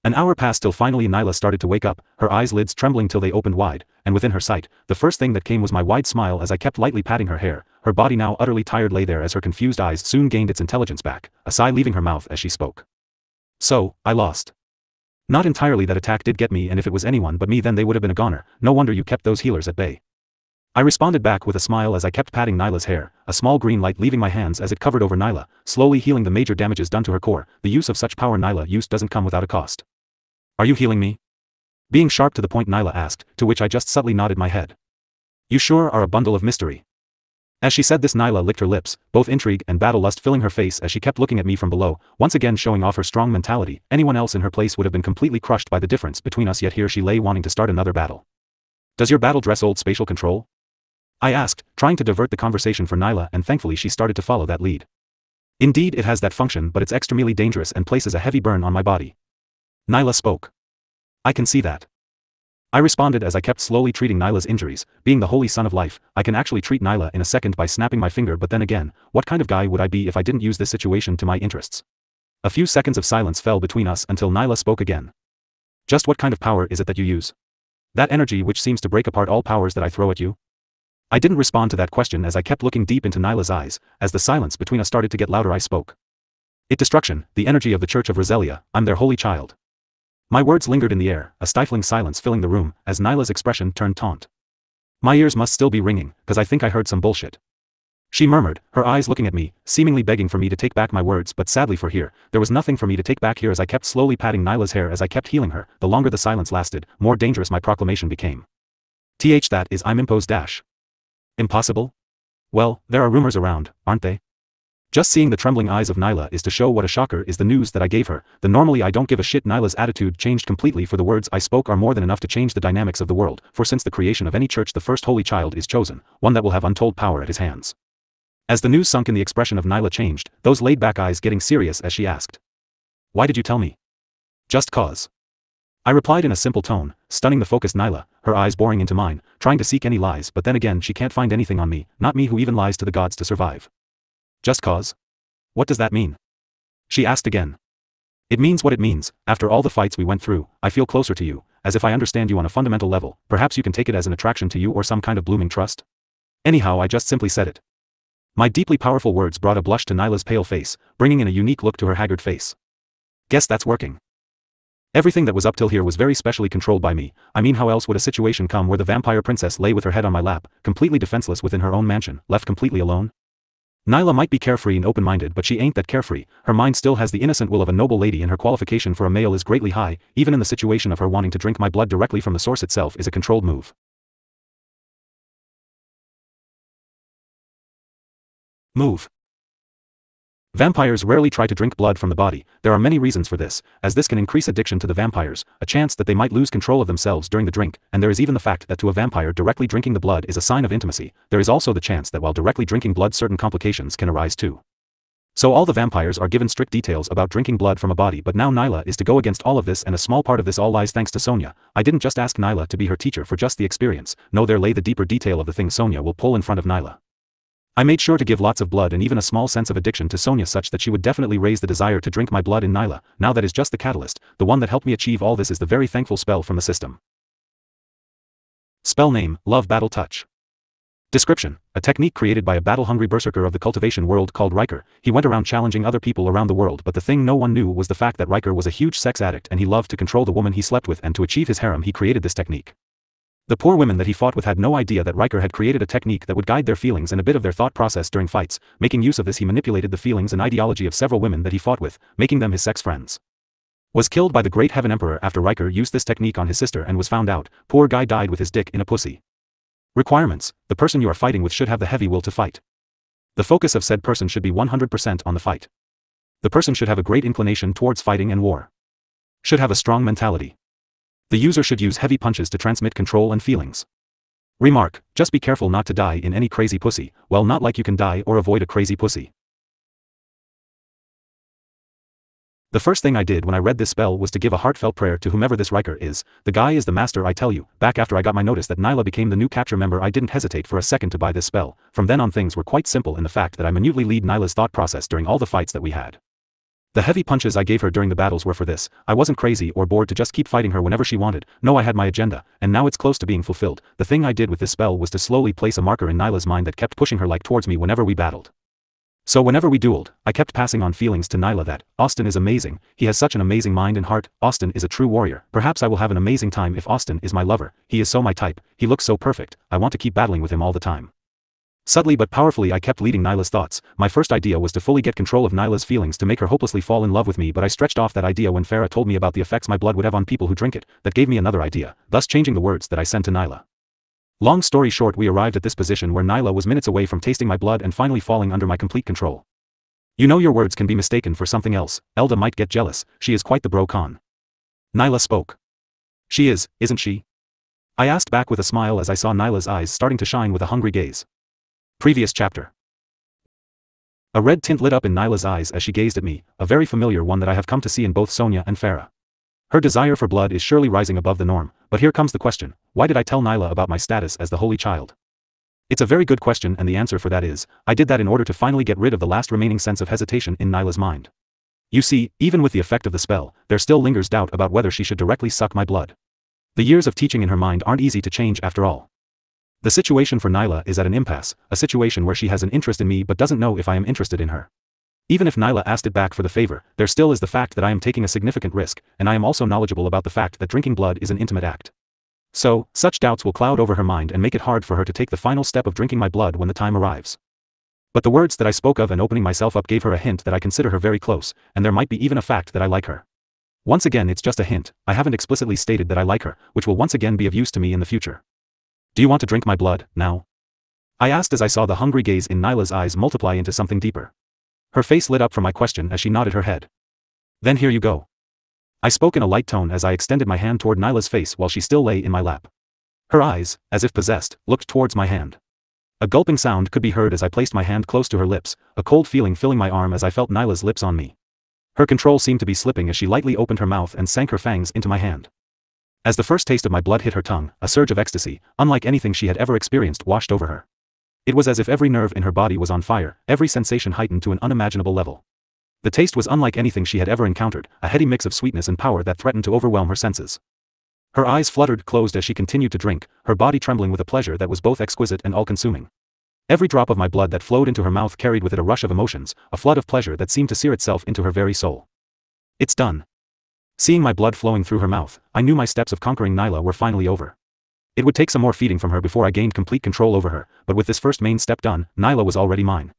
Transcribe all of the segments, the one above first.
An hour passed till finally Nyla started to wake up, her eyes lids trembling till they opened wide, and within her sight, the first thing that came was my wide smile as I kept lightly patting her hair. Her body now utterly tired lay there as her confused eyes soon gained its intelligence back, a sigh leaving her mouth as she spoke. So, I lost. Not entirely. That attack did get me, and if it was anyone but me then they would have been a goner. No wonder you kept those healers at bay. I responded back with a smile as I kept patting Nyla's hair, a small green light leaving my hands as it covered over Nyla, slowly healing the major damages done to her core. The use of such power Nyla used doesn't come without a cost. Are you healing me? Being sharp to the point Nyla asked, to which I just subtly nodded my head. You sure are a bundle of mystery. As she said this Nyla licked her lips, both intrigue and battle lust filling her face as she kept looking at me from below, once again showing off her strong mentality. Anyone else in her place would have been completely crushed by the difference between us, yet here she lay wanting to start another battle. Does your battle dress old spatial control? I asked, trying to divert the conversation for Nyla, and thankfully she started to follow that lead. Indeed it has that function, but it's extremely dangerous and places a heavy burn on my body. Nyla spoke. I can see that. I responded as I kept slowly treating Nyla's injuries. Being the holy son of life, I can actually treat Nyla in a second by snapping my finger, but then again, what kind of guy would I be if I didn't use this situation to my interests? A few seconds of silence fell between us until Nyla spoke again. Just what kind of power is it that you use? That energy which seems to break apart all powers that I throw at you? I didn't respond to that question as I kept looking deep into Nyla's eyes. As the silence between us started to get louder I spoke. It destruction, the energy of the Church of Roselia, I'm their holy child. My words lingered in the air, a stifling silence filling the room, as Nyla's expression turned taunt. My ears must still be ringing, cause I think I heard some bullshit. She murmured, her eyes looking at me, seemingly begging for me to take back my words, but sadly for here, there was nothing for me to take back here as I kept slowly patting Nyla's hair as I kept healing her. The longer the silence lasted, more dangerous my proclamation became. That is I'm imposed dash. Impossible? Well, there are rumors around, aren't they? Just seeing the trembling eyes of Nyla is to show what a shocker is the news that I gave her. The normally I don't give a shit Nyla's attitude changed completely, for the words I spoke are more than enough to change the dynamics of the world, for since the creation of any church the first holy child is chosen, one that will have untold power at his hands. As the news sunk in, the expression of Nyla changed, those laid-back eyes getting serious as she asked. Why did you tell me? Just cause. I replied in a simple tone, stunning the focused Nyla, her eyes boring into mine, trying to seek any lies, but then again she can't find anything on me, not me who even lies to the gods to survive. Just cause? What does that mean? She asked again. It means what it means. After all the fights we went through, I feel closer to you, as if I understand you on a fundamental level. Perhaps you can take it as an attraction to you or some kind of blooming trust? Anyhow, I just simply said it. My deeply powerful words brought a blush to Nyla's pale face, bringing in a unique look to her haggard face. Guess that's working. Everything that was up till here was very specially controlled by me. I mean, how else would a situation come where the vampire princess lay with her head on my lap, completely defenseless within her own mansion, left completely alone? Nyla might be carefree and open-minded, but she ain't that carefree. Her mind still has the innocent will of a noble lady, and her qualification for a male is greatly high. Even in the situation of her wanting to drink my blood directly from the source itself is a controlled move. Vampires rarely try to drink blood from the body. There are many reasons for this, as this can increase addiction to the vampires, a chance that they might lose control of themselves during the drink, and there is even the fact that to a vampire directly drinking the blood is a sign of intimacy. There is also the chance that while directly drinking blood certain complications can arise too. So all the vampires are given strict details about drinking blood from a body, but now Nyla is to go against all of this, and a small part of this all lies thanks to Sonia. I didn't just ask Nyla to be her teacher for just the experience. No, there lay the deeper detail of the things Sonia will pull in front of Nyla. I made sure to give lots of blood and even a small sense of addiction to Sonia such that she would definitely raise the desire to drink my blood in Nyla. Now that is just the catalyst. The one that helped me achieve all this is the very thankful spell from the system. Spell name, Love Battle Touch. Description: a technique created by a battle-hungry berserker of the cultivation world called Riker. He went around challenging other people around the world, but the thing no one knew was the fact that Riker was a huge sex addict and he loved to control the woman he slept with, and to achieve his harem he created this technique. The poor women that he fought with had no idea that Riker had created a technique that would guide their feelings and a bit of their thought process during fights. Making use of this, he manipulated the feelings and ideology of several women that he fought with, making them his sex friends. Was killed by the Great Heaven Emperor after Riker used this technique on his sister and was found out. Poor guy died with his dick in a pussy. Requirements: the person you are fighting with should have the heavy will to fight. The focus of said person should be 100% on the fight. The person should have a great inclination towards fighting and war. Should have a strong mentality. The user should use heavy punches to transmit control and feelings. Remark: just be careful not to die in any crazy pussy. Well, not like you can die or avoid a crazy pussy. The first thing I did when I read this spell was to give a heartfelt prayer to whomever this Riker is. The guy is the master, I tell you. Back after I got my notice that Nyla became the new capture member, I didn't hesitate for a second to buy this spell. From then on things were quite simple in the fact that I minutely lead Nyla's thought process during all the fights that we had. The heavy punches I gave her during the battles were for this. I wasn't crazy or bored to just keep fighting her whenever she wanted. No, I had my agenda, and now it's close to being fulfilled. The thing I did with this spell was to slowly place a marker in Nyla's mind that kept pushing her like towards me whenever we battled. So whenever we dueled, I kept passing on feelings to Nyla that, Austin is amazing, he has such an amazing mind and heart, Austin is a true warrior, perhaps I will have an amazing time if Austin is my lover, he is so my type, he looks so perfect, I want to keep battling with him all the time. Subtly but powerfully I kept leading Nyla's thoughts. My first idea was to fully get control of Nyla's feelings to make her hopelessly fall in love with me, but I stretched off that idea when Farah told me about the effects my blood would have on people who drink it. That gave me another idea, thus changing the words that I sent to Nyla. Long story short, we arrived at this position where Nyla was minutes away from tasting my blood and finally falling under my complete control. You know your words can be mistaken for something else. Elda might get jealous, she is quite the bro-con. Nyla spoke. She is, isn't she? I asked back with a smile as I saw Nyla's eyes starting to shine with a hungry gaze. Previous chapter. A red tint lit up in Nyla's eyes as she gazed at me, a very familiar one that I have come to see in both Sonia and Farah. Her desire for blood is surely rising above the norm, but here comes the question, why did I tell Nyla about my status as the holy child? It's a very good question, and the answer for that is, I did that in order to finally get rid of the last remaining sense of hesitation in Nyla's mind. You see, even with the effect of the spell, there still lingers doubt about whether she should directly suck my blood. The years of teaching in her mind aren't easy to change after all. The situation for Nyla is at an impasse, a situation where she has an interest in me but doesn't know if I am interested in her. Even if Nyla asked it back for the favor, there still is the fact that I am taking a significant risk, and I am also knowledgeable about the fact that drinking blood is an intimate act. So, such doubts will cloud over her mind and make it hard for her to take the final step of drinking my blood when the time arrives. But the words that I spoke of and opening myself up gave her a hint that I consider her very close, and there might be even a fact that I like her. Once again, it's just a hint, I haven't explicitly stated that I like her, which will once again be of use to me in the future. Do you want to drink my blood, now? I asked as I saw the hungry gaze in Nyla's eyes multiply into something deeper. Her face lit up from my question as she nodded her head. Then here you go. I spoke in a light tone as I extended my hand toward Nyla's face while she still lay in my lap. Her eyes, as if possessed, looked towards my hand. A gulping sound could be heard as I placed my hand close to her lips, a cold feeling filling my arm as I felt Nyla's lips on me. Her control seemed to be slipping as she lightly opened her mouth and sank her fangs into my hand. As the first taste of my blood hit her tongue, a surge of ecstasy, unlike anything she had ever experienced, washed over her. It was as if every nerve in her body was on fire, every sensation heightened to an unimaginable level. The taste was unlike anything she had ever encountered, a heady mix of sweetness and power that threatened to overwhelm her senses. Her eyes fluttered closed as she continued to drink, her body trembling with a pleasure that was both exquisite and all-consuming. Every drop of my blood that flowed into her mouth carried with it a rush of emotions, a flood of pleasure that seemed to sear itself into her very soul. It's done. Seeing my blood flowing through her mouth, I knew my steps of conquering Nyla were finally over. It would take some more feeding from her before I gained complete control over her, but with this first main step done, Nyla was already mine.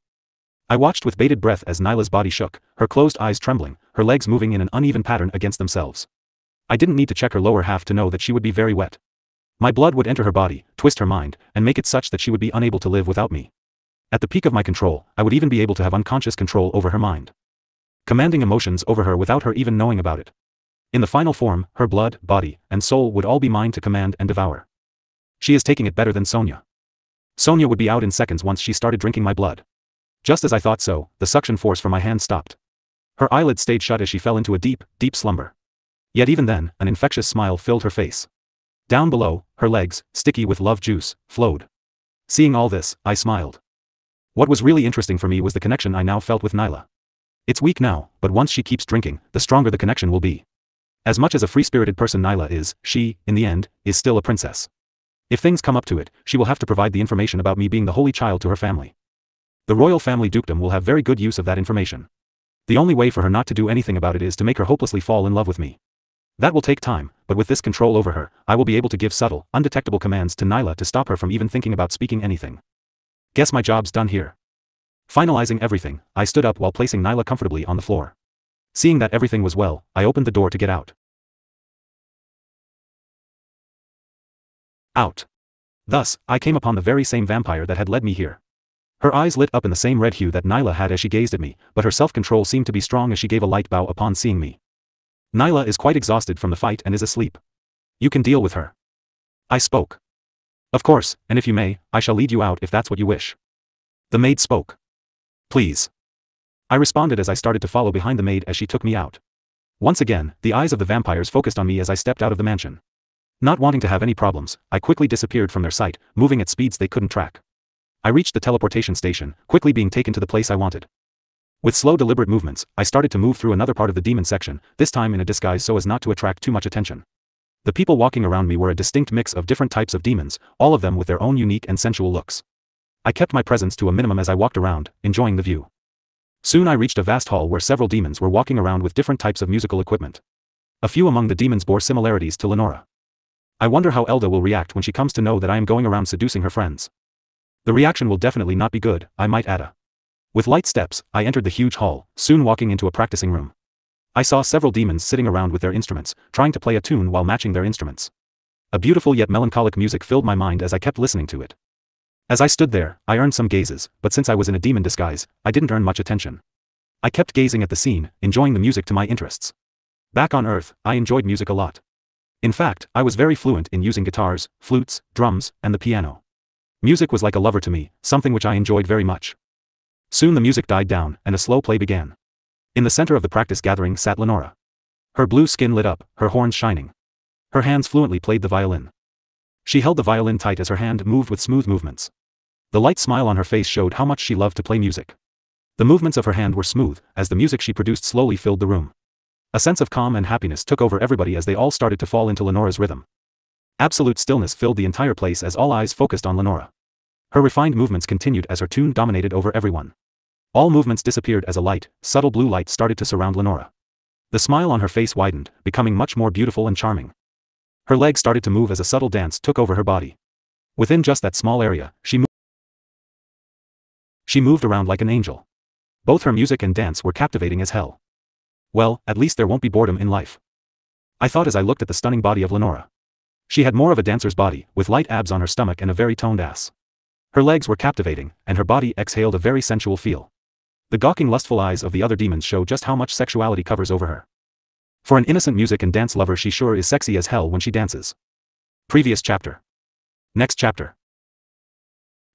I watched with bated breath as Nyla's body shook, her closed eyes trembling, her legs moving in an uneven pattern against themselves. I didn't need to check her lower half to know that she would be very wet. My blood would enter her body, twist her mind, and make it such that she would be unable to live without me. At the peak of my control, I would even be able to have unconscious control over her mind. Commanding emotions over her without her even knowing about it. In the final form, her blood, body, and soul would all be mine to command and devour. She is taking it better than Sonia. Sonia would be out in seconds once she started drinking my blood. Just as I thought so, the suction force from my hand stopped. Her eyelids stayed shut as she fell into a deep, deep slumber. Yet even then, an infectious smile filled her face. Down below, her legs, sticky with love juice, flowed. Seeing all this, I smiled. What was really interesting for me was the connection I now felt with Nyla. It's weak now, but once she keeps drinking, the stronger the connection will be. As much as a free-spirited person Nyla is, she, in the end, is still a princess. If things come up to it, she will have to provide the information about me being the holy child to her family. The royal family dukedom will have very good use of that information. The only way for her not to do anything about it is to make her hopelessly fall in love with me. That will take time, but with this control over her, I will be able to give subtle, undetectable commands to Nyla to stop her from even thinking about speaking anything. Guess my job's done here. Finalizing everything, I stood up while placing Nyla comfortably on the floor. Seeing that everything was well, I opened the door to get out. Out. Thus, I came upon the very same vampire that had led me here. Her eyes lit up in the same red hue that Nyla had as she gazed at me, but her self-control seemed to be strong as she gave a light bow upon seeing me. Nyla is quite exhausted from the fight and is asleep. You can deal with her. I spoke. Of course, and if you may, I shall lead you out if that's what you wish. The maid spoke. Please. I responded as I started to follow behind the maid as she took me out. Once again, the eyes of the vampires focused on me as I stepped out of the mansion. Not wanting to have any problems, I quickly disappeared from their sight, moving at speeds they couldn't track. I reached the teleportation station, quickly being taken to the place I wanted. With slow deliberate movements, I started to move through another part of the demon section, this time in a disguise so as not to attract too much attention. The people walking around me were a distinct mix of different types of demons, all of them with their own unique and sensual looks. I kept my presence to a minimum as I walked around, enjoying the view. Soon I reached a vast hall where several demons were walking around with different types of musical equipment. A few among the demons bore similarities to Lenora. I wonder how Elda will react when she comes to know that I am going around seducing her friends. The reaction will definitely not be good, I might add. With light steps, I entered the huge hall, soon walking into a practicing room. I saw several demons sitting around with their instruments, trying to play a tune while matching their instruments. A beautiful yet melancholic music filled my mind as I kept listening to it. As I stood there, I earned some gazes, but since I was in a demon disguise, I didn't earn much attention. I kept gazing at the scene, enjoying the music to my interests. Back on Earth, I enjoyed music a lot. In fact, I was very fluent in using guitars, flutes, drums, and the piano. Music was like a lover to me, something which I enjoyed very much. Soon the music died down, and a slow play began. In the center of the practice gathering sat Lenora. Her blue skin lit up, her horns shining. Her hands fluently played the violin. She held the violin tight as her hand moved with smooth movements. The light smile on her face showed how much she loved to play music. The movements of her hand were smooth, as the music she produced slowly filled the room. A sense of calm and happiness took over everybody as they all started to fall into Lenora's rhythm. Absolute stillness filled the entire place as all eyes focused on Lenora. Her refined movements continued as her tune dominated over everyone. All movements disappeared as a light, subtle blue light started to surround Lenora. The smile on her face widened, becoming much more beautiful and charming. Her legs started to move as a subtle dance took over her body. Within just that small area, she moved around like an angel. Both her music and dance were captivating as hell. Well, at least there won't be boredom in life. I thought as I looked at the stunning body of Lenora. She had more of a dancer's body, with light abs on her stomach and a very toned ass. Her legs were captivating, and her body exhaled a very sensual feel. The gawking lustful eyes of the other demons show just how much sexuality covers over her. For an innocent music and dance lover, she sure is sexy as hell when she dances. Previous chapter. Next chapter.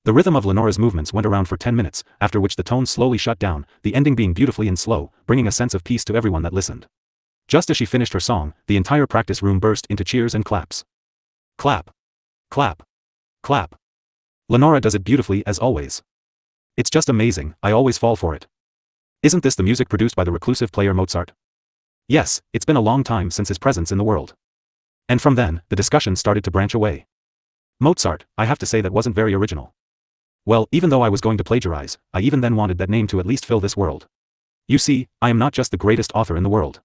The rhythm of Lenora's movements went around for 10 minutes, after which the tone slowly shut down, the ending being beautifully and slow, bringing a sense of peace to everyone that listened. Just as she finished her song, the entire practice room burst into cheers and claps. Clap. Clap. Clap. Lenora does it beautifully as always. It's just amazing, I always fall for it. Isn't this the music produced by the reclusive player Mozart? Yes, it's been a long time since his presence in the world. And from then, the discussion started to branch away. Mozart, I have to say that wasn't very original. Well, even though I was going to plagiarize, I even then wanted that name to at least fill this world. You see, I am not just the greatest author in the world.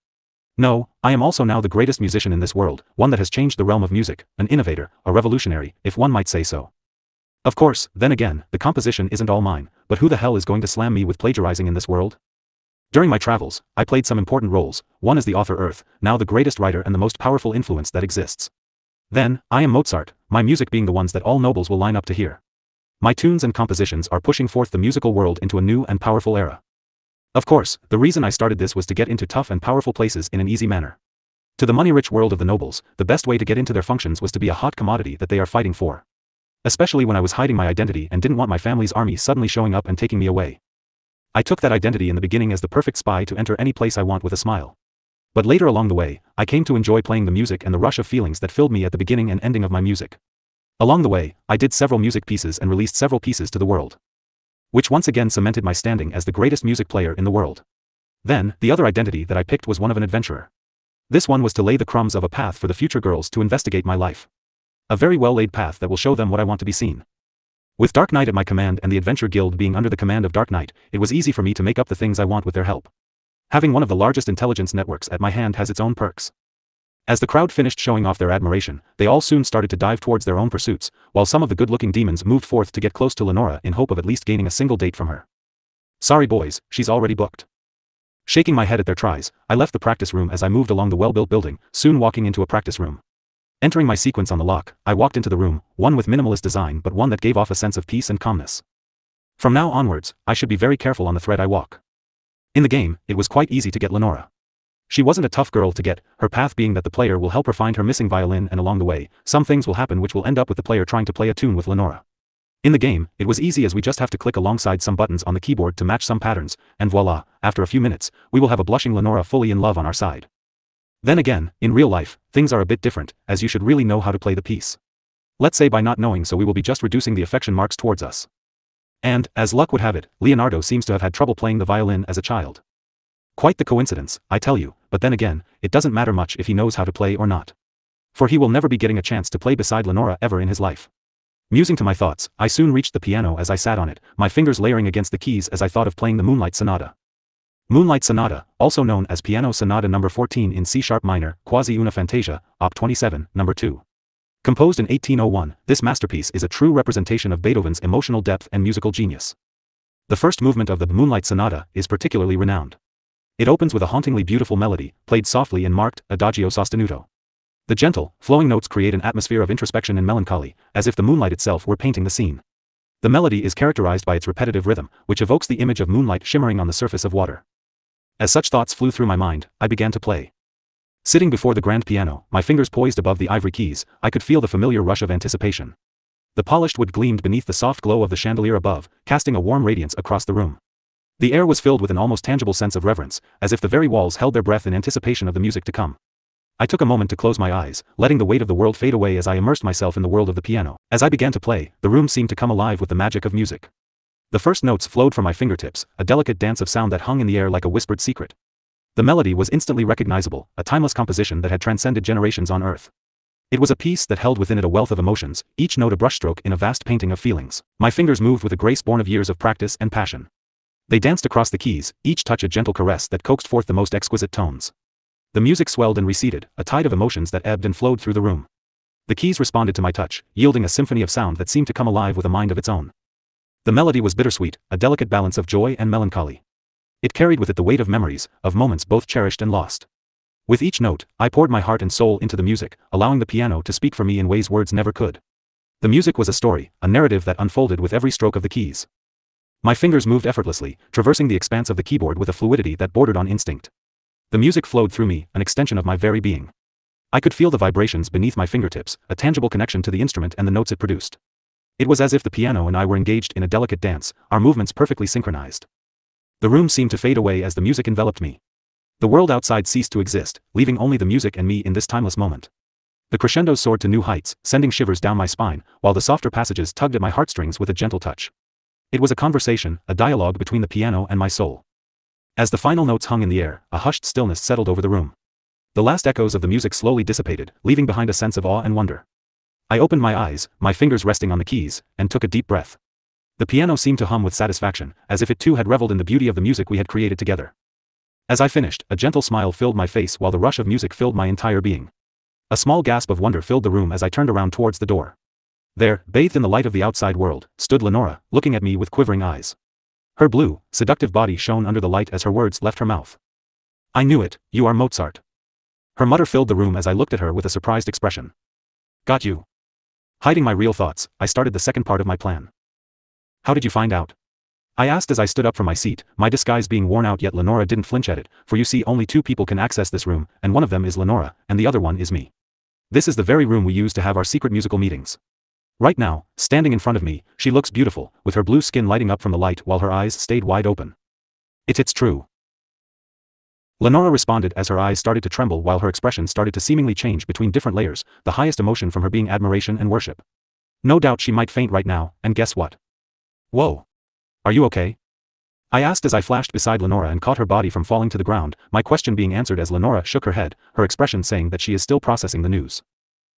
No, I am also now the greatest musician in this world, one that has changed the realm of music, an innovator, a revolutionary, if one might say so. Of course, then again, the composition isn't all mine, but who the hell is going to slam me with plagiarizing in this world? During my travels, I played some important roles, one as the author Earth, now the greatest writer and the most powerful influence that exists. Then, I am Mozart, my music being the ones that all nobles will line up to hear. My tunes and compositions are pushing forth the musical world into a new and powerful era. Of course, the reason I started this was to get into tough and powerful places in an easy manner. To the money-rich world of the nobles, the best way to get into their functions was to be a hot commodity that they are fighting for. Especially when I was hiding my identity and didn't want my family's army suddenly showing up and taking me away. I took that identity in the beginning as the perfect spy to enter any place I want with a smile. But later along the way, I came to enjoy playing the music and the rush of feelings that filled me at the beginning and ending of my music. Along the way, I did several music pieces and released several pieces to the world. Which once again cemented my standing as the greatest music player in the world. Then, the other identity that I picked was one of an adventurer. This one was to lay the crumbs of a path for the future girls to investigate my life. A very well laid path that will show them what I want to be seen. With Dark Knight at my command and the Adventure Guild being under the command of Dark Knight, it was easy for me to make up the things I want with their help. Having one of the largest intelligence networks at my hand has its own perks. As the crowd finished showing off their admiration, they all soon started to dive towards their own pursuits, while some of the good-looking demons moved forth to get close to Lenora in hope of at least gaining a single date from her. Sorry boys, she's already booked. Shaking my head at their tries, I left the practice room as I moved along the well-built building, soon walking into a practice room. Entering my sequence on the lock, I walked into the room, one with minimalist design but one that gave off a sense of peace and calmness. From now onwards, I should be very careful on the thread I walk. In the game, it was quite easy to get Lenora. She wasn't a tough girl to get, her path being that the player will help her find her missing violin, and along the way, some things will happen which will end up with the player trying to play a tune with Lenora. In the game, it was easy as we just have to click alongside some buttons on the keyboard to match some patterns, and voila, after a few minutes, we will have a blushing Lenora fully in love on our side. Then again, in real life, things are a bit different, as you should really know how to play the piece. Let's say by not knowing so we will be just reducing the affection marks towards us. And, as luck would have it, Leonardo seems to have had trouble playing the violin as a child. Quite the coincidence, I tell you, but then again, it doesn't matter much if he knows how to play or not. For he will never be getting a chance to play beside Lenora ever in his life. Musing to my thoughts, I soon reached the piano as I sat on it, my fingers layering against the keys as I thought of playing the Moonlight Sonata. Moonlight Sonata, also known as Piano Sonata No. 14 in C-sharp minor, quasi una fantasia, Op. 27, No. 2. Composed in 1801, this masterpiece is a true representation of Beethoven's emotional depth and musical genius. The first movement of the Moonlight Sonata is particularly renowned. It opens with a hauntingly beautiful melody, played softly and marked, adagio sostenuto. The gentle, flowing notes create an atmosphere of introspection and melancholy, as if the moonlight itself were painting the scene. The melody is characterized by its repetitive rhythm, which evokes the image of moonlight shimmering on the surface of water. As such thoughts flew through my mind, I began to play. Sitting before the grand piano, my fingers poised above the ivory keys, I could feel the familiar rush of anticipation. The polished wood gleamed beneath the soft glow of the chandelier above, casting a warm radiance across the room. The air was filled with an almost tangible sense of reverence, as if the very walls held their breath in anticipation of the music to come. I took a moment to close my eyes, letting the weight of the world fade away as I immersed myself in the world of the piano. As I began to play, the room seemed to come alive with the magic of music. The first notes flowed from my fingertips, a delicate dance of sound that hung in the air like a whispered secret. The melody was instantly recognizable, a timeless composition that had transcended generations on earth. It was a piece that held within it a wealth of emotions, each note a brushstroke in a vast painting of feelings. My fingers moved with a grace born of years of practice and passion. They danced across the keys, each touch a gentle caress that coaxed forth the most exquisite tones. The music swelled and receded, a tide of emotions that ebbed and flowed through the room. The keys responded to my touch, yielding a symphony of sound that seemed to come alive with a mind of its own. The melody was bittersweet, a delicate balance of joy and melancholy. It carried with it the weight of memories, of moments both cherished and lost. With each note, I poured my heart and soul into the music, allowing the piano to speak for me in ways words never could. The music was a story, a narrative that unfolded with every stroke of the keys. My fingers moved effortlessly, traversing the expanse of the keyboard with a fluidity that bordered on instinct. The music flowed through me, an extension of my very being. I could feel the vibrations beneath my fingertips, a tangible connection to the instrument and the notes it produced. It was as if the piano and I were engaged in a delicate dance, our movements perfectly synchronized. The room seemed to fade away as the music enveloped me. The world outside ceased to exist, leaving only the music and me in this timeless moment. The crescendos soared to new heights, sending shivers down my spine, while the softer passages tugged at my heartstrings with a gentle touch. It was a conversation, a dialogue between the piano and my soul. As the final notes hung in the air, a hushed stillness settled over the room. The last echoes of the music slowly dissipated, leaving behind a sense of awe and wonder. I opened my eyes, my fingers resting on the keys, and took a deep breath. The piano seemed to hum with satisfaction, as if it too had reveled in the beauty of the music we had created together. As I finished, a gentle smile filled my face while the rush of music filled my entire being. A small gasp of wonder filled the room as I turned around towards the door. There, bathed in the light of the outside world, stood Lenora, looking at me with quivering eyes. Her blue, seductive body shone under the light as her words left her mouth. "I knew it, you are Mozart." Her mutter filled the room as I looked at her with a surprised expression. "Got you." Hiding my real thoughts, I started the second part of my plan. "How did you find out?" I asked as I stood up from my seat, my disguise being worn out, yet Lenora didn't flinch at it, for you see, only two people can access this room, and one of them is Lenora, and the other one is me. This is the very room we use to have our secret musical meetings. Right now, standing in front of me, she looks beautiful, with her blue skin lighting up from the light while her eyes stayed wide open. It's true." Lenora responded as her eyes started to tremble while her expression started to seemingly change between different layers, the highest emotion from her being admiration and worship. No doubt she might faint right now, and guess what? "Whoa. Are you okay?" I asked as I flashed beside Lenora and caught her body from falling to the ground, my question being answered as Lenora shook her head, her expression saying that she is still processing the news.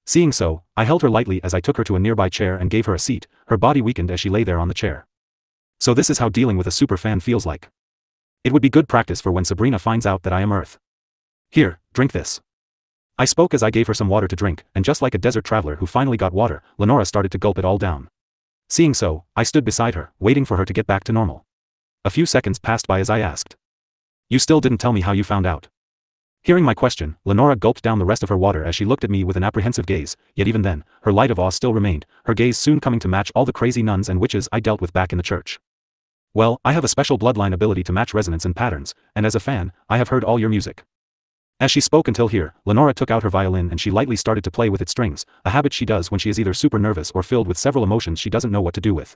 Seeing so, I held her lightly as I took her to a nearby chair and gave her a seat, her body weakened as she lay there on the chair. So this is how dealing with a superfan feels like. It would be good practice for when Sabrina finds out that I am Earth. Here, drink this. I spoke as I gave her some water to drink, and just like a desert traveler who finally got water, Lenora started to gulp it all down. Seeing so, I stood beside her, waiting for her to get back to normal. A few seconds passed by as I asked. "You still didn't tell me how you found out." Hearing my question, Lenora gulped down the rest of her water as she looked at me with an apprehensive gaze, yet even then, her light of awe still remained, her gaze soon coming to match all the crazy nuns and witches I dealt with back in the church. "Well, I have a special bloodline ability to match resonance and patterns, and as a fan, I have heard all your music." As she spoke until here, Lenora took out her violin and she lightly started to play with its strings, a habit she does when she is either super nervous or filled with several emotions she doesn't know what to do with.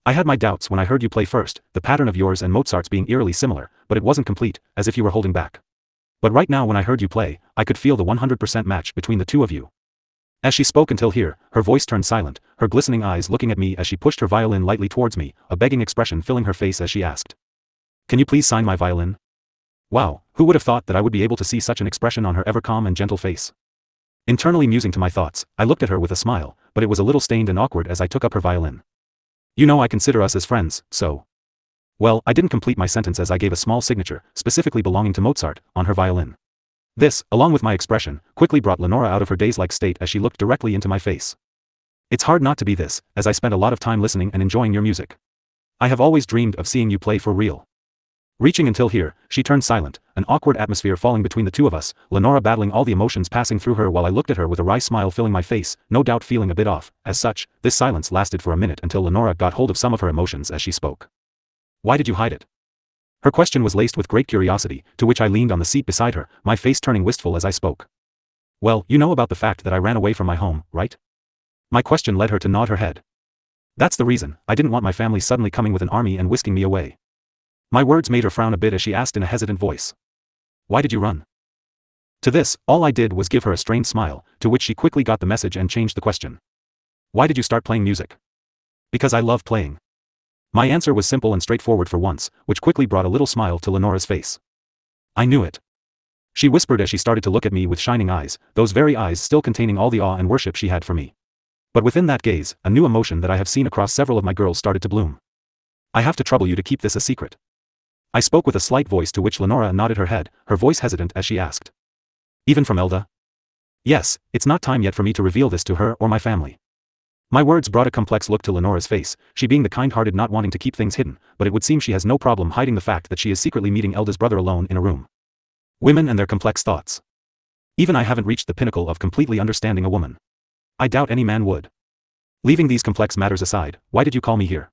"I had my doubts when I heard you play first, the pattern of yours and Mozart's being eerily similar, but it wasn't complete, as if you were holding back. But right now when I heard you play, I could feel the 100% match between the two of you. As she spoke until here, her voice turned silent, her glistening eyes looking at me as she pushed her violin lightly towards me, a begging expression filling her face as she asked. Can you please sign my violin? Wow, who would have thought that I would be able to see such an expression on her ever calm and gentle face? Internally musing to my thoughts, I looked at her with a smile, but it was a little stained and awkward as I took up her violin. You know I consider us as friends, so. Well, I didn't complete my sentence as I gave a small signature, specifically belonging to Mozart, on her violin. This, along with my expression, quickly brought Lenora out of her daze-like state as she looked directly into my face. It's hard not to be this, as I spent a lot of time listening and enjoying your music. I have always dreamed of seeing you play for real. Reaching until here, she turned silent, an awkward atmosphere falling between the two of us, Lenora battling all the emotions passing through her while I looked at her with a wry smile filling my face, no doubt feeling a bit off. As such, this silence lasted for a minute until Lenora got hold of some of her emotions as she spoke. Why did you hide it? Her question was laced with great curiosity, to which I leaned on the seat beside her, my face turning wistful as I spoke. Well, you know about the fact that I ran away from my home, right? My question led her to nod her head. That's the reason. I didn't want my family suddenly coming with an army and whisking me away. My words made her frown a bit as she asked in a hesitant voice. Why did you run? To this, all I did was give her a strained smile, to which she quickly got the message and changed the question. Why did you start playing music? Because I love playing. My answer was simple and straightforward for once, which quickly brought a little smile to Lenora's face. I knew it. She whispered as she started to look at me with shining eyes, those very eyes still containing all the awe and worship she had for me. But within that gaze, a new emotion that I have seen across several of my girls started to bloom. I have to trouble you to keep this a secret. I spoke with a slight voice, to which Lenora nodded her head, her voice hesitant as she asked. Even from Elda? Yes, it's not time yet for me to reveal this to her or my family. My words brought a complex look to Lenora's face, she being the kind-hearted not wanting to keep things hidden, but it would seem she has no problem hiding the fact that she is secretly meeting Elda's brother alone in a room. Women and their complex thoughts. Even I haven't reached the pinnacle of completely understanding a woman. I doubt any man would. Leaving these complex matters aside, why did you call me here?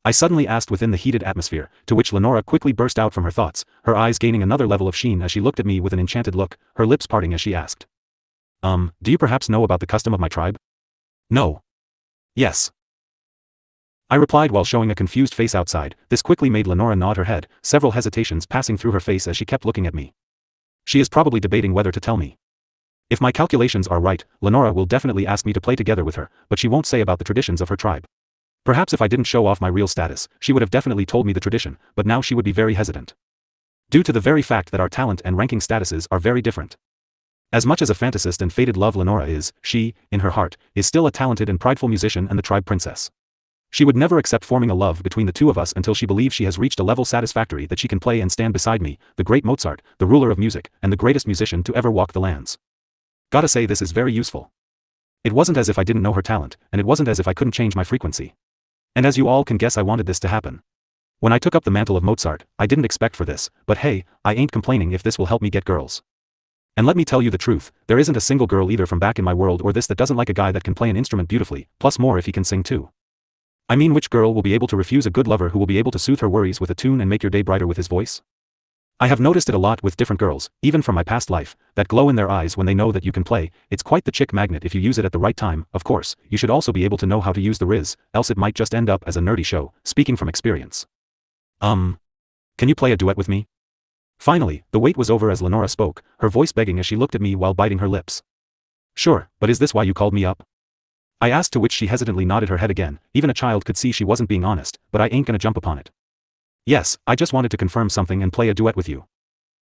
I suddenly asked within the heated atmosphere, to which Lenora quickly burst out from her thoughts, her eyes gaining another level of sheen as she looked at me with an enchanted look, her lips parting as she asked. Do you perhaps know about the custom of my tribe? No. Yes. I replied while showing a confused face outside. This quickly made Lenora nod her head, several hesitations passing through her face as she kept looking at me. She is probably debating whether to tell me. If my calculations are right, Lenora will definitely ask me to play together with her, but she won't say about the traditions of her tribe. Perhaps if I didn't show off my real status, she would have definitely told me the tradition, but now she would be very hesitant. Due to the very fact that our talent and ranking statuses are very different. As much as a fantasist and fated love Lenora is, she, in her heart, is still a talented and prideful musician and the tribe princess. She would never accept forming a love between the two of us until she believes she has reached a level satisfactory that she can play and stand beside me, the great Mozart, the ruler of music, and the greatest musician to ever walk the lands. Gotta say this is very useful. It wasn't as if I didn't know her talent, and it wasn't as if I couldn't change my frequency. And as you all can guess, I wanted this to happen. When I took up the mantle of Mozart, I didn't expect for this, but hey, I ain't complaining if this will help me get girls. And let me tell you the truth, there isn't a single girl either from back in my world or this that doesn't like a guy that can play an instrument beautifully, plus more if he can sing too. I mean, which girl will be able to refuse a good lover who will be able to soothe her worries with a tune and make your day brighter with his voice? I have noticed it a lot with different girls, even from my past life, that glow in their eyes when they know that you can play. It's quite the chick magnet if you use it at the right time. Of course, you should also be able to know how to use the riz, else it might just end up as a nerdy show, speaking from experience. Can you play a duet with me? Finally, the wait was over as Lenora spoke, her voice begging as she looked at me while biting her lips. Sure, but is this why you called me up? I asked, to which she hesitantly nodded her head again. Even a child could see she wasn't being honest, but I ain't gonna jump upon it. Yes, I just wanted to confirm something and play a duet with you.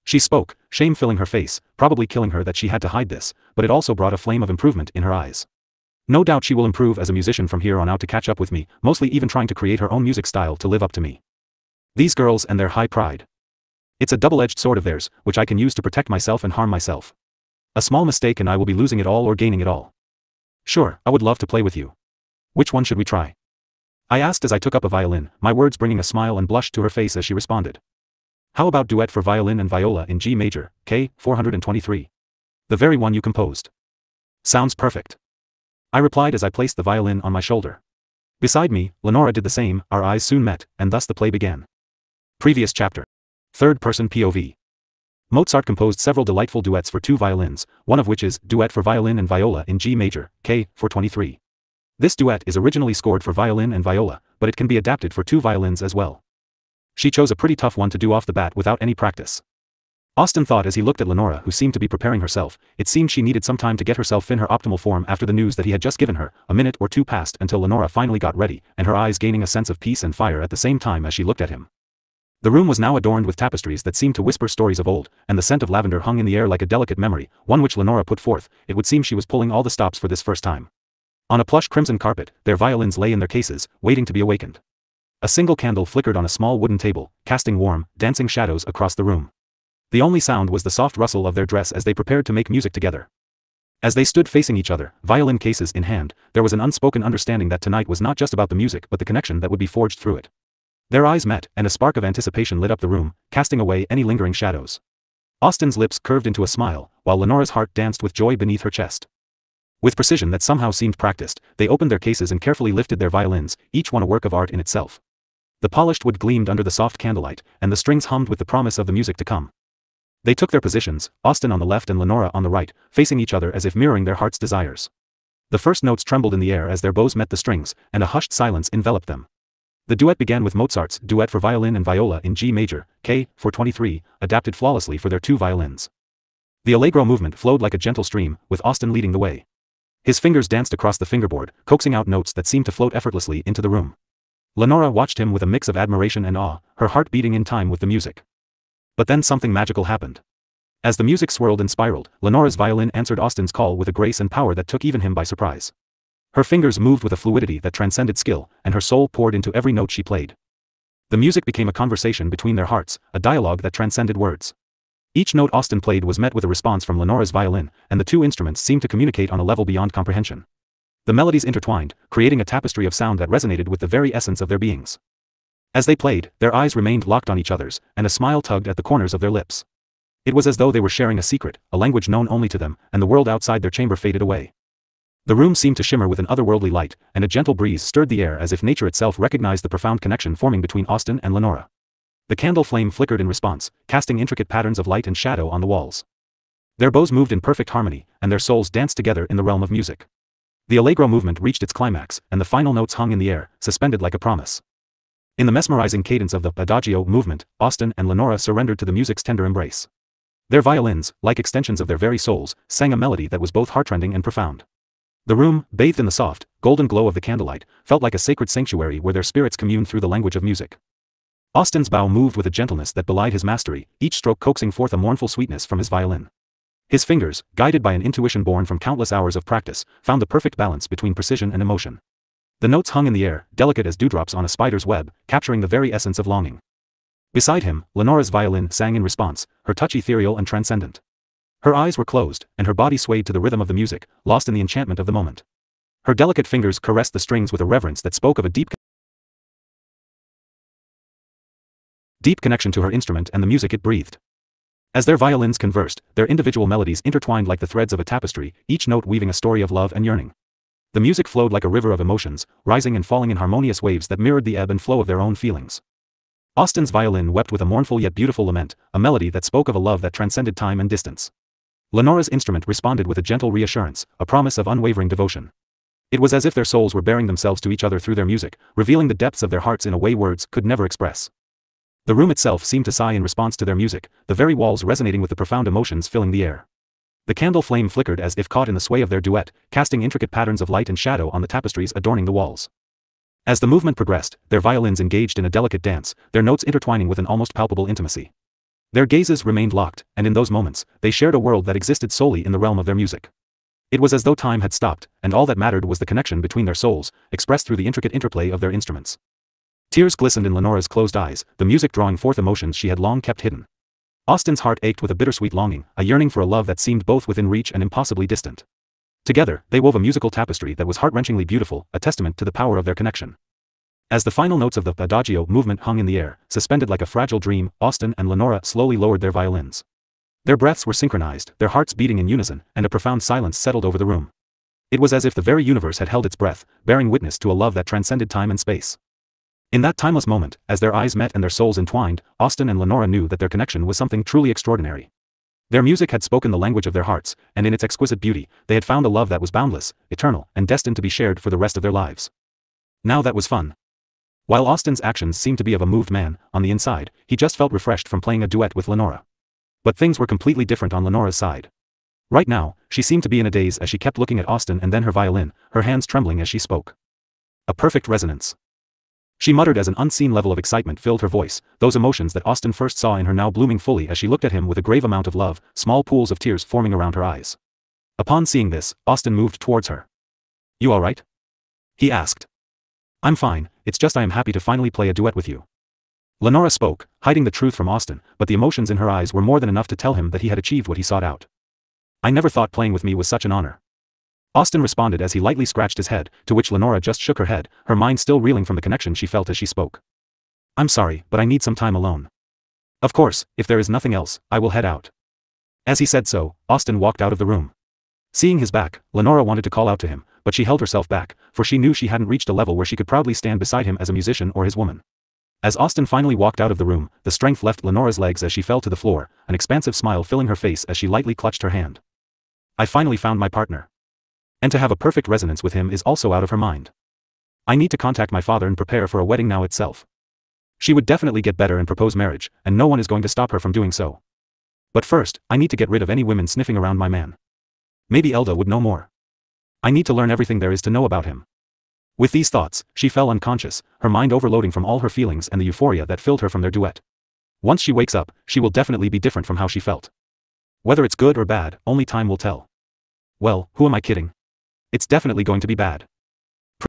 She spoke, shame filling her face, probably killing her that she had to hide this, but it also brought a flame of improvement in her eyes. No doubt she will improve as a musician from here on out to catch up with me, mostly even trying to create her own music style to live up to me. These girls and their high pride. It's a double-edged sword of theirs, which I can use to protect myself and harm myself. A small mistake and I will be losing it all or gaining it all. Sure, I would love to play with you. Which one should we try? I asked as I took up a violin, my words bringing a smile and blush to her face as she responded. How about duet for violin and viola in G major, K. 423? The very one you composed. Sounds perfect. I replied as I placed the violin on my shoulder. Beside me, Lenora did the same, our eyes soon met, and thus the play began. Previous chapter. Third-person POV. Mozart composed several delightful duets for two violins, one of which is Duet for Violin and Viola in G major, K. 423. This duet is originally scored for violin and viola, but it can be adapted for two violins as well. She chose a pretty tough one to do off the bat without any practice. Austin thought as he looked at Lenora, who seemed to be preparing herself. It seemed she needed some time to get herself in her optimal form after the news that he had just given her. A minute or two passed until Lenora finally got ready, and her eyes gaining a sense of peace and fire at the same time as she looked at him. The room was now adorned with tapestries that seemed to whisper stories of old, and the scent of lavender hung in the air like a delicate memory, one which Lenora put forth. It would seem she was pulling all the stops for this first time. On a plush crimson carpet, their violins lay in their cases, waiting to be awakened. A single candle flickered on a small wooden table, casting warm, dancing shadows across the room. The only sound was the soft rustle of their dress as they prepared to make music together. As they stood facing each other, violin cases in hand, there was an unspoken understanding that tonight was not just about the music but the connection that would be forged through it. Their eyes met, and a spark of anticipation lit up the room, casting away any lingering shadows. Austin's lips curved into a smile, while Lenora's heart danced with joy beneath her chest. With precision that somehow seemed practiced, they opened their cases and carefully lifted their violins, each one a work of art in itself. The polished wood gleamed under the soft candlelight, and the strings hummed with the promise of the music to come. They took their positions, Austin on the left and Lenora on the right, facing each other as if mirroring their heart's desires. The first notes trembled in the air as their bows met the strings, and a hushed silence enveloped them. The duet began with Mozart's Duet for Violin and Viola in G major, K. 423, adapted flawlessly for their two violins. The allegro movement flowed like a gentle stream, with Austin leading the way. His fingers danced across the fingerboard, coaxing out notes that seemed to float effortlessly into the room. Lenora watched him with a mix of admiration and awe, her heart beating in time with the music. But then something magical happened. As the music swirled and spiraled, Lenora's violin answered Austin's call with a grace and power that took even him by surprise. Her fingers moved with a fluidity that transcended skill, and her soul poured into every note she played. The music became a conversation between their hearts, a dialogue that transcended words. Each note Austin played was met with a response from Lenora's violin, and the two instruments seemed to communicate on a level beyond comprehension. The melodies intertwined, creating a tapestry of sound that resonated with the very essence of their beings. As they played, their eyes remained locked on each other's, and a smile tugged at the corners of their lips. It was as though they were sharing a secret, a language known only to them, and the world outside their chamber faded away. The room seemed to shimmer with an otherworldly light, and a gentle breeze stirred the air as if nature itself recognized the profound connection forming between Austin and Lenora. The candle flame flickered in response, casting intricate patterns of light and shadow on the walls. Their bows moved in perfect harmony, and their souls danced together in the realm of music. The allegro movement reached its climax, and the final notes hung in the air, suspended like a promise. In the mesmerizing cadence of the adagio movement, Austin and Lenora surrendered to the music's tender embrace. Their violins, like extensions of their very souls, sang a melody that was both heartrending and profound. The room, bathed in the soft, golden glow of the candlelight, felt like a sacred sanctuary where their spirits communed through the language of music. Austin's bow moved with a gentleness that belied his mastery, each stroke coaxing forth a mournful sweetness from his violin. His fingers, guided by an intuition born from countless hours of practice, found the perfect balance between precision and emotion. The notes hung in the air, delicate as dewdrops on a spider's web, capturing the very essence of longing. Beside him, Lenora's violin sang in response, her touch ethereal and transcendent. Her eyes were closed, and her body swayed to the rhythm of the music, lost in the enchantment of the moment. Her delicate fingers caressed the strings with a reverence that spoke of a deep connection to her instrument and the music it breathed. As their violins conversed, their individual melodies intertwined like the threads of a tapestry, each note weaving a story of love and yearning. The music flowed like a river of emotions, rising and falling in harmonious waves that mirrored the ebb and flow of their own feelings. Austin's violin wept with a mournful yet beautiful lament, a melody that spoke of a love that transcended time and distance. Lenora's instrument responded with a gentle reassurance, a promise of unwavering devotion. It was as if their souls were bearing themselves to each other through their music, revealing the depths of their hearts in a way words could never express. The room itself seemed to sigh in response to their music, the very walls resonating with the profound emotions filling the air. The candle flame flickered as if caught in the sway of their duet, casting intricate patterns of light and shadow on the tapestries adorning the walls. As the movement progressed, their violins engaged in a delicate dance, their notes intertwining with an almost palpable intimacy. Their gazes remained locked, and in those moments, they shared a world that existed solely in the realm of their music. It was as though time had stopped, and all that mattered was the connection between their souls, expressed through the intricate interplay of their instruments. Tears glistened in Lenora's closed eyes, the music drawing forth emotions she had long kept hidden. Austin's heart ached with a bittersweet longing, a yearning for a love that seemed both within reach and impossibly distant. Together, they wove a musical tapestry that was heart-wrenchingly beautiful, a testament to the power of their connection. As the final notes of the adagio movement hung in the air, suspended like a fragile dream, Austin and Lenora slowly lowered their violins. Their breaths were synchronized, their hearts beating in unison, and a profound silence settled over the room. It was as if the very universe had held its breath, bearing witness to a love that transcended time and space. In that timeless moment, as their eyes met and their souls entwined, Austin and Lenora knew that their connection was something truly extraordinary. Their music had spoken the language of their hearts, and in its exquisite beauty, they had found a love that was boundless, eternal, and destined to be shared for the rest of their lives. Now that was fun. While Austin's actions seemed to be of a moved man, on the inside, he just felt refreshed from playing a duet with Lenora. But things were completely different on Lenora's side. Right now, she seemed to be in a daze as she kept looking at Austin and then her violin, her hands trembling as she spoke. A perfect resonance. She muttered as an unseen level of excitement filled her voice, those emotions that Austin first saw in her now blooming fully as she looked at him with a grave amount of love, small pools of tears forming around her eyes. Upon seeing this, Austin moved towards her. "You alright?" he asked. "I'm fine, it's just I am happy to finally play a duet with you." Lenora spoke, hiding the truth from Austin, but the emotions in her eyes were more than enough to tell him that he had achieved what he sought out. "I never thought playing with me was such an honor." Austin responded as he lightly scratched his head, to which Lenora just shook her head, her mind still reeling from the connection she felt as she spoke. "I'm sorry, but I need some time alone." "Of course, if there is nothing else, I will head out." As he said so, Austin walked out of the room. Seeing his back, Lenora wanted to call out to him, but she held herself back, for she knew she hadn't reached a level where she could proudly stand beside him as a musician or his woman. As Austin finally walked out of the room, the strength left Lenora's legs as she fell to the floor, an expansive smile filling her face as she lightly clutched her hand. I finally found my partner. And to have a perfect resonance with him is also out of her mind. I need to contact my father and prepare for a wedding now itself. She would definitely get better and propose marriage, and no one is going to stop her from doing so. But first, I need to get rid of any women sniffing around my man. Maybe Elda would know more. I need to learn everything there is to know about him. With these thoughts, she fell unconscious, her mind overloading from all her feelings and the euphoria that filled her from their duet. Once she wakes up, she will definitely be different from how she felt. Whether it's good or bad, only time will tell. Well, who am I kidding? It's definitely going to be bad.